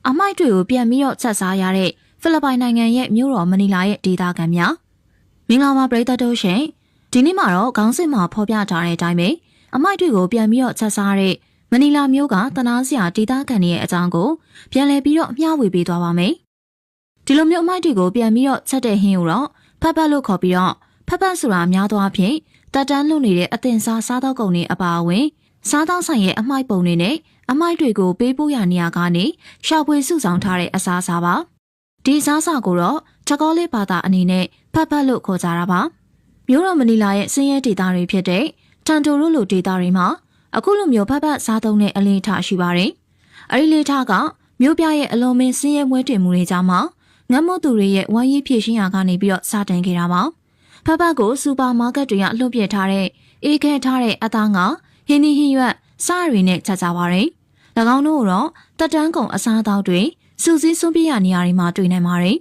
အမိုက်တွေကိုပြန်ပြီးတော့ဆက်စားရတဲ့ဖိလစ်ပိုင်နိုင်ငံရဲ့မြို့တော်မနီလာရဲ့ဒေသခံများမင်္ဂလာပါပရိသတ်တို့ရှင်ဒီနေ့မှာတော့ခေါင်းစဉ်မှာဖော်ပြထားတဲ့အတိုင်းပဲအမိုက်တွေကိုပြန်ပြီးတော့ဆက်စားတဲ့မနီလာမြို့ကတနာစရာဒေသခံတွေရဲ့အကြောင်းကိုပြန်လည်ပြီးတော့မျှဝေပေးသွားပါမယ်ဒီလိုမျိုးအမိုက်တွေကိုပြန်ပြီးတော့ဆက်တဲ့ဟင်းကိုတော့ဖတ်လို့ခေါ်ပြီးတော့ဖတ်ဆိုတာများသောအားဖြင့်တက်တန်းလွတ်နေတဲ့အသင်စားစားသောက်ကုန်တွေအပါအဝင်စားသောက်ဆိုင်ရဲ့အမိုက်ပုံတွေနဲ့အမိုက်တွေကိုပေးပို့ရနေရကနေရှောက်ပွေစုဆောင်ထားတဲ့အစားအစာပါဒီအစားအစာကိုတော့ချက်ကောလေးဘာသာအနေနဲ့ဖတ်လို့ခေါ်ကြတာပါမြို့တော်မနီလာရဲ့စင်းရဲဒေသတွေဖြစ်တဲ့တန်တိုလိုဒေသတွေမှာအခုလိုမျိုးဖတ်စားသုံးတဲ့အလေးထားရှိပါတယ်အဲဒီလေးထားကမြို့ပြရဲ့အလုံးမင်းစင်းရဲမွဲတင်မှုတွေကြားမှာငတ်မွတ်သူတွေရဲ့ဝမ်းရေးဖြည့်ရှင်းရာကနေပြီးတော့စတင်ခဲ့တာပါဖတ်ကိုစူပါမားကတ်တွေကလှုပ်ပြထားတဲ့အေးခဲထားတဲ့အသားငါဟင်းဒီဟင်းရွက်စားရီနဲ့ချက်ကြပါတယ်၎င်းတို့တော့တက်တန်းကုံအစားအသောက်တွေစူးစီးစွန့်ပြရနေရာတွေမှာတွေ့နိုင်ပါတယ်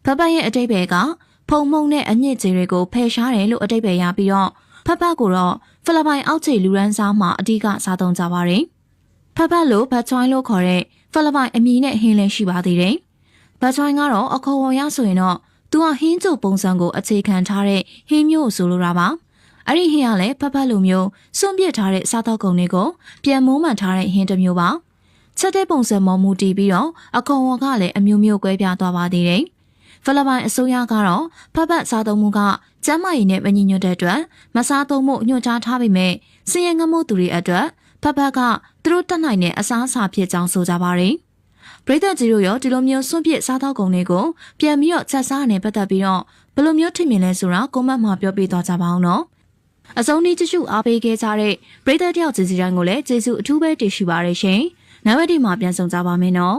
ဖတ်ရဲ့အတိတ်ဘယ်ကဖုံမုံနဲ့အညစ်ကြေးတွေကိုဖယ်ရှားတယ်လို့အတိတ်ဘယ်ရပြီးတော့ဖတ်ကိုတော့ဖိလစ်ပိုင်အောက်ခြေလူရန်စားမှာအဓိကစားသုံးကြပါတယ်ဖတ်လို့ဘတ်ချွိုင်းလို့ခေါ်တဲ့ဖိလစ်ပိုင်အမည်နဲ့ဟင်းလည်းရှိပါသေးတယ်ဘတ်ချွိုင်းကတော့အခေါ်အဝေါ်ရဆိုရင်တော့သူကဟင်းကျုပ်ပုံစံကိုအခြေခံထားတဲ့ဟင်းမျိုးဆိုလိုတာပါအဲ့ဒီဟင်းကလည်းဖတ်လိုမျိုးစွန့်ပစ်ထားတဲ့စားသောက်ကုန်တွေကိုပြန်မိုးမှန်ထားတဲ့ဟင်းတစ်မျိုးပါချက်တဲ့ပုံစံပေါ်မူတည်ပြီးတော့အခေါ်အဝေါ်ကလည်းအမျိုးမျိုးကွဲပြားသွားပါသေးတယ်ဖိလစ်ပိုင်အစိုးရကတော့ဖတ်စားသုံးမှုကကျန်းမာရေးနဲ့မညီညွတ်တဲ့အတွက်မစားသုံးမှုညွှန်ကြားထားပေမဲ့စည်ရင်ငမှုသူတွေအတွက်ဖတ်ကသူတို့တက်နိုင်တဲ့အစားအစာဖြစ်ကြောင်းဆိုကြပါတယ်ပရိသတ်ကြီးတို့ရောဒီလိုမျိုးစွန့်ပစ်စားသောက်ကုန်တွေကိုပြန်ပြီးတော့ချက်စားနေပတ်သက်ပြီးတော့ဘယ်လိုမျိုးထင်မြင်လဲဆိုတာကွန်မန့်မှာပြောပြသွားကြပါအောင်နော်အစုံဒီကြည့်ရှုအားပေးခဲ့ကြတဲ့ပရိသတ်တယောက်စီတိုင်းကိုလည်းကျေးဇူးအထူးပဲတင်ရှိပါရရှင်နောက်ဝက်ဒီမှာပြန်ဆောင်ကြပါမယ်နော်